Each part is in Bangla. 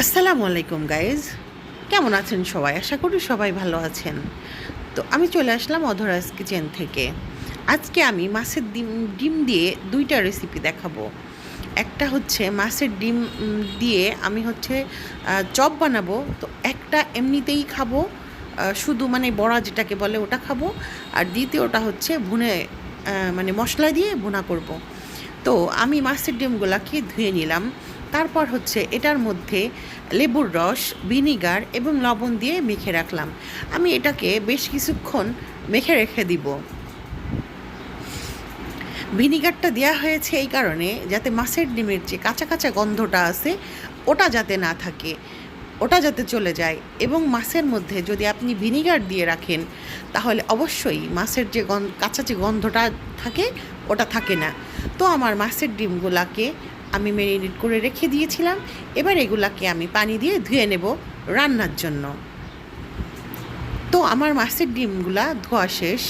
আসসালামু আলাইকুম গাইজ, কেমন আছেন সবাই? আশা করি সবাই ভালো আছেন। তো আমি চলে আসলাম অধরাস কিচেন থেকে। আজকে আমি মাছের ডিম ডিম দিয়ে দুইটা রেসিপি দেখাবো। একটা হচ্ছে মাছের ডিম দিয়ে আমি চপ বানাবো। তো একটা এমনিতেই খাবো, শুধু মানে বড়া যেটাকে বলে ওটা খাবো। আর দ্বিতীয়টা হচ্ছে ভুনে মশলা দিয়ে ভুনা করব। তো আমি মাছের ডিমগুলোকে ধুয়ে নিলাম। তারপর এটার মধ্যে লেবুর রস, ভিনিগার এবং লবণ দিয়ে মেখে রাখলাম। আমি এটাকে বেশ কিছুক্ষণ মেখে রেখে দিব। ভিনিগারটা দেওয়া হয়েছে এই কারণে যাতে মাছের ডিমের যে কাঁচা কাঁচা গন্ধটা আছে ওটা যাতে না থাকে, ওটা যাতে চলে যায়। এবং মাছের মধ্যে যদি আপনি ভিনিগার দিয়ে রাখেন তাহলে অবশ্যই মাছের যে কাঁচা যে গন্ধটা থাকে ওটা থাকে না। তো আমার মাছের ডিমগুলাকে আমি ম্যারিনেট করে রেখে দিয়েছিলাম। এবার এগুলাকে আমি পানি দিয়ে ধুয়ে নেব রান্নার জন্য। তো আমার মাছের ডিমগুলা ধোয়া শেষ।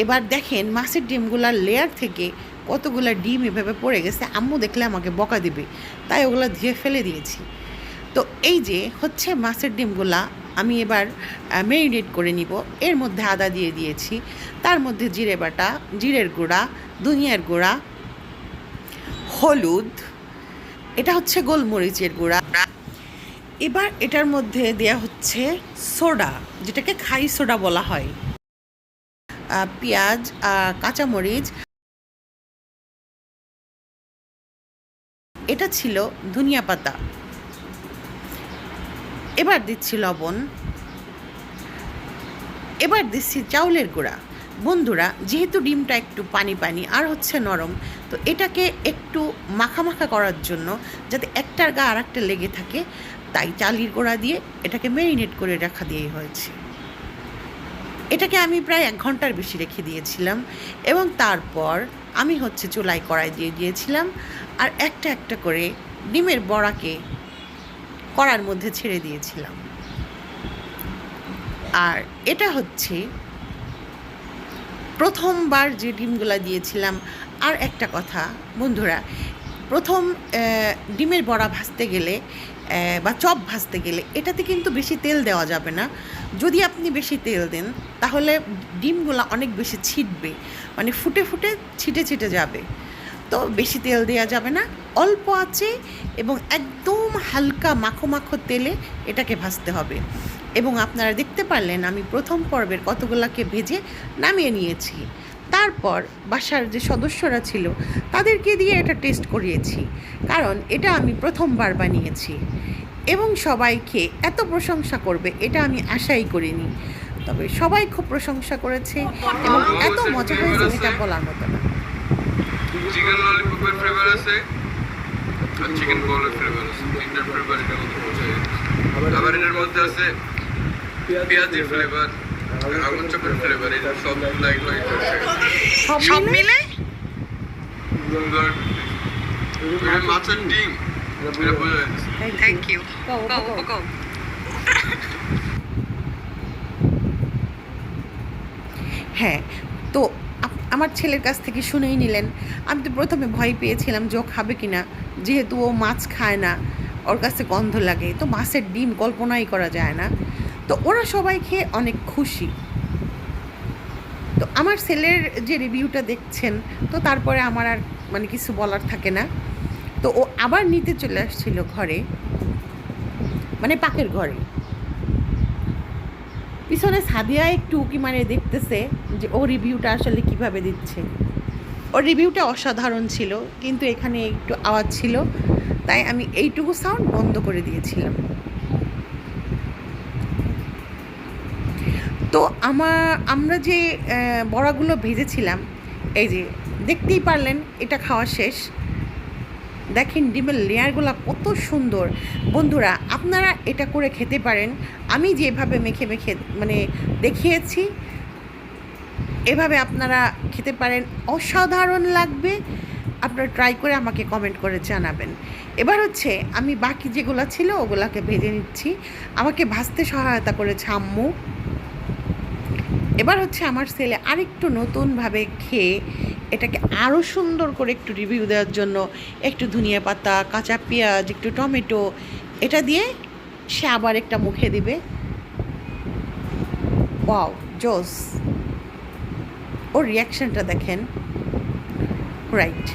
এবার দেখেন মাছের ডিমগুলার লেয়ার থেকে কতগুলো ডিম এভাবে পড়ে গেছে। আম্মু দেখলে আমাকে বকা দিবে, তাই ওগুলো ধুয়ে ফেলে দিয়েছি। তো এই যে মাছের ডিমগুলা আমি এবার ম্যারিনেট করে নিব। এর মধ্যে আদা দিয়ে দিয়েছি, তার মধ্যে জিরে বাটা, জিরের গুঁড়া, ধনিয়ার গুঁড়া, হলুদ, এটা গোলমরিচের গুঁড়া। এবার এটার মধ্যে দেয়া হচ্ছে সোডা, যেটাকে খাই সোডা বলা হয়, পেঁয়াজ, কাঁচামরিচ, এটা ছিল ধনিয়া পাতা। এবার দিচ্ছি লবণ, এবার দিচ্ছি চাউলের গুঁড়া। বন্ধুরা, যেহেতু ডিমটা একটু পানি পানি আর নরম, তো এটাকে একটু মাখা মাখা করার জন্য যাতে একটার গা আর একটা লেগে থাকে, তাই চালের গুঁড়া দিয়ে এটাকে ম্যারিনেট করে রাখা দিয়ে হয়েছে। এটাকে আমি প্রায় 1 ঘন্টার বেশি রেখে দিয়েছিলাম। এবং তারপর আমি চুলায় কড়াই দিয়ে দিয়েছিলাম আর একটা একটা করে ডিমের বড়াকে কড়ার মধ্যে ছেড়ে দিয়েছিলাম। আর এটা প্রথমবার যে ডিমগুলা দিয়েছিলাম। আর একটা কথা বন্ধুরা, প্রথম ডিমের বড়া ভাজতে গেলে বা চপ ভাজতে গেলে এটাতে কিন্তু বেশি তেল দেওয়া যাবে না। যদি আপনি বেশি তেল দেন তাহলে ডিমগুলো অনেক বেশি ছিটবে, মানে ফুটে ফুটে ছিটে ছিটে যাবে। তো বেশি তেল দেওয়া যাবে না, অল্প আছে এবং একদম হালকা মাখো মাখো তেলে এটাকে ভাজতে হবে। এবং আপনারা দেখতে পারলেন আমি প্রথম পর্বের কতগুলোকে ভেজে নামিয়ে নিয়েছি। তারপর বাসার যে সদস্যরা ছিল তাদেরকে দিয়ে এটা টেস্ট করিয়েছি, কারণ এটা আমি প্রথমবার বানিয়েছি। এবং সবাই খেয়ে এত প্রশংসা করবে এটা আমি আশাই করিনি। তবে সবাই খুব প্রশংসা করেছে এবং এত মজা হয়েছে এটা বলার মতো না। চিকেন ললিপপের ফ্লেভার আছে আর চিকেন বলের ফ্লেভার আছে, তিনটার ফ্লেভার এটার মধ্যে পৌঁছে গেছে। আবার এটার মধ্যে আছে পেঁয়াজের ফ্লেভার, আগুন চপের ফ্লেভার, এটা সব সব মিলে মাছের ডিম, এটা বোঝা যাচ্ছে। Thank you. হ্যাঁ, তো আমার ছেলের কাছ থেকে শুনেই নিলেন। আমি তো প্রথমে ভয় পেয়েছিলাম যে ও খাবে কি না, যেহেতু ও মাছ খায় না, ওর কাছে গন্ধ লাগে। তো মাছের ডিম কল্পনাই করা যায় না। তো ওরা সবাই খেয়ে অনেক খুশি। তো আমার ছেলের যে রিভিউটা দেখছেন, তো তারপরে আমার আর কিছু বলার থাকে না। তো ও আবার নিতে চলে আসছিল ঘরে, পাকের ঘরে। পিছনে সাদিয়া একটু উকি দেখতেছে যে ও রিভিউটা আসলে কিভাবে দিচ্ছে। ওর রিভিউটা অসাধারণ ছিল, কিন্তু এখানে একটু আওয়াজ ছিল, তাই আমি এইটুকু সাউন্ড বন্ধ করে দিয়েছিলাম। তো আমরা যে বড়াগুলো ভেজেছিলাম, এই যে দেখতেই পারলেন, এটা খাওয়া শেষ। দেখেন ডিমের লেয়ারগুলো কত সুন্দর। বন্ধুরা, আপনারা এটা করে খেতে পারেন। আমি যেভাবে মেখে মেখে দেখিয়েছি, এভাবে আপনারা খেতে পারেন, অসাধারণ লাগবে। আপনারা ট্রাই করে আমাকে কমেন্ট করে জানাবেন। এবার আমি বাকি যেগুলো ছিল ওগুলাকে ভেজে নিচ্ছি। আমাকে ভাজতে সহায়তা করেছে আম্মু। এবার আমার ছেলে আরেকটু নতুনভাবে খেয়ে এটাকে আরও সুন্দর করে একটু রিভিউ দেওয়ার জন্য একটু ধনিয়া পাতা, কাঁচা পেঁয়াজ, একটু টমেটো এটা দিয়ে সে আবার একটা মুখে দিবে। ওয়াও, জোস! ওর রিয়াকশানটা দেখেন। রাইট,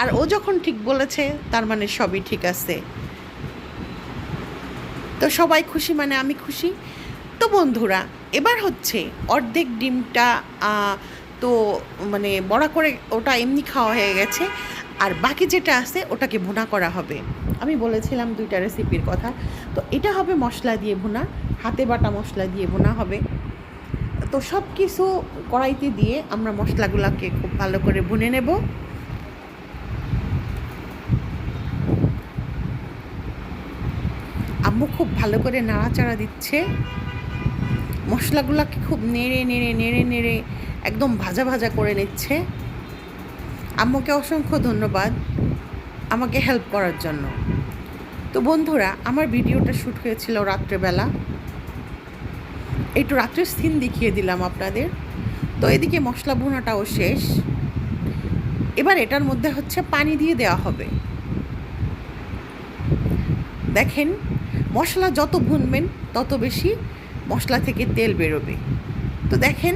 আর ও যখন ঠিক বলেছে তার মানে সবই ঠিক আছে। তো সবাই খুশি মানে আমি খুশি। তো বন্ধুরা, এবার হচ্ছে অর্ধেক ডিমটা তো মানে বড়া করে ওটা এমনি খাওয়া হয়ে গেছে, আর বাকি যেটা আছে ওটাকে ভুনা করা হবে। আমি বলেছিলাম 2টা রেসিপির কথা। তো এটা হবে মশলা দিয়ে ভুনা, হাতে বাটা মশলা দিয়ে ভুনা হবে। তো সব কিছু কড়াইতে দিয়ে আমরা মশলাগুলোকে খুব ভালো করে ভুনে নেব। আম্মু খুব ভালো করে নাড়াচাড়া দিচ্ছে, মশলাগুলোকে খুব নেড়ে নেড়ে নেড়ে নেড়ে একদম ভাজা ভাজা করে নিচ্ছে। আম্মুকে অসংখ্য ধন্যবাদ আমাকে হেল্প করার জন্য। তো বন্ধুরা, আমার ভিডিওটা শ্যুট হয়েছিল রাত্রেবেলা, একটু রাত্রের সিন দেখিয়ে দিলাম আপনাদের। তো এদিকে মশলা ভুনাটাও শেষ। এবার এটার মধ্যে হচ্ছে পানি দিয়ে দেওয়া হবে। দেখেন, মশলা যত ভুনবেন তত বেশি মশলা থেকে তেল বেরোবে। তো দেখেন,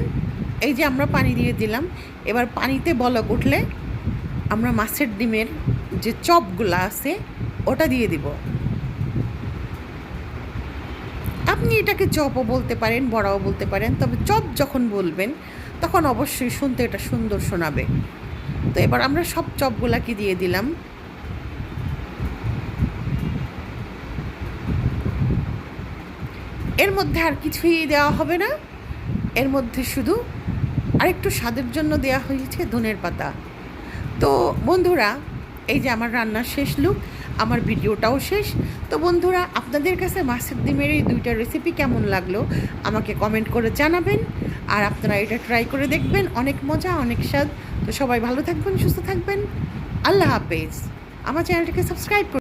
এই যে আমরা পানি দিয়ে দিলাম। এবার পানিতে বলক উঠলে আমরা মাছের ডিমের যে চপগুলো আছে ওটা দিয়ে দিব। আপনি এটাকে চপও বলতে পারেন, বড়াও বলতে পারেন, তবে চপ যখন বলবেন তখন অবশ্যই শুনতে এটা সুন্দর শোনাবে। তো এবার আমরা সব চপগুলাকে দিয়ে দিলাম। এর মধ্যে আর কিছুই দেওয়া হবে না, এর মধ্যে শুধু আরেকটু স্বাদের জন্য দেওয়া হয়েছে ধনের পাতা। তো বন্ধুরা, এই যে আমার রান্নার শেষ লুক, আমার ভিডিওটাও শেষ। তো বন্ধুরা, আপনাদের কাছে মাছের ডিমের এই 2টা রেসিপি কেমন লাগলো আমাকে কমেন্ট করে জানাবেন, আর আপনারা এটা ট্রাই করে দেখবেন। অনেক মজা, অনেক স্বাদ। তো সবাই ভালো থাকবেন, সুস্থ থাকবেন। আল্লাহ হাফেজ। আমার চ্যানেলটাকে সাবস্ক্রাইব করুন।